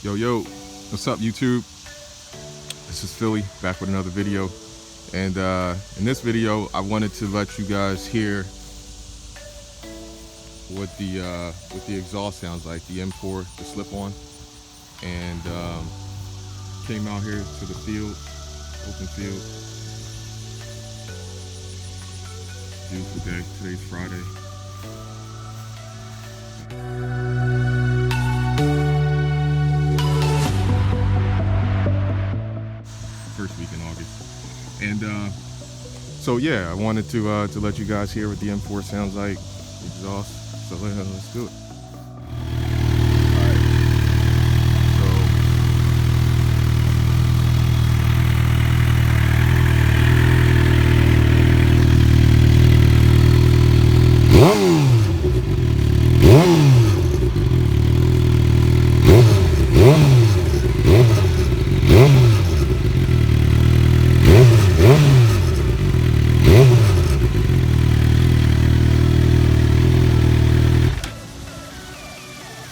Yo, what's up YouTube? This is Philly, back with another video. And in this video, I wanted to let you guys hear what the exhaust sounds like, the M4, the slip-on. And came out here to the field, open field. Beautiful day, today's Friday. First week in August. And so yeah, I wanted to let you guys hear what the M4 sounds like, exhaust. So let's do it.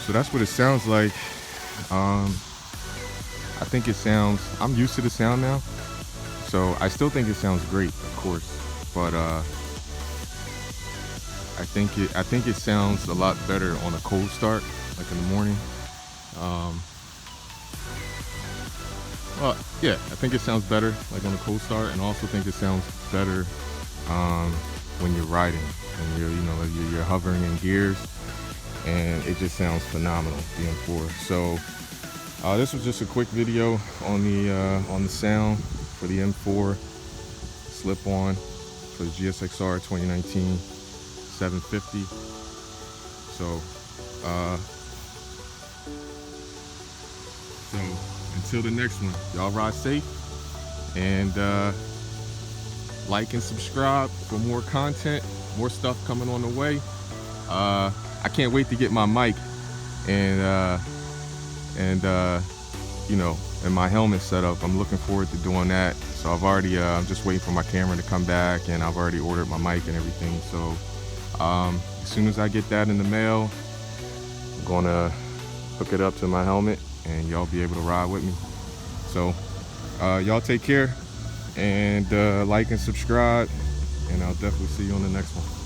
So that's what it sounds like. I think it sounds, I'm used to the sound now, so I still think it sounds great, of course, but I think it sounds a lot better on a cold start, like in the morning. Well, yeah, I think it sounds better like on a cold start, and I also think it sounds better when you're riding and you're hovering in gears. And it just sounds phenomenal, the M4. So this was just a quick video on the sound for the M4 slip-on for the Gsxr 2019 750. So until the next one, y'all ride safe, and like and subscribe for more content, more stuff coming on the way. I can't wait to get my mic and my helmet set up. I'm looking forward to doing that. So I've already, I'm just waiting for my camera to come back, and I've already ordered my mic and everything. So as soon as I get that in the mail, I'm gonna hook it up to my helmet, and y'all be able to ride with me. So y'all take care, and like and subscribe, and I'll definitely see you on the next one.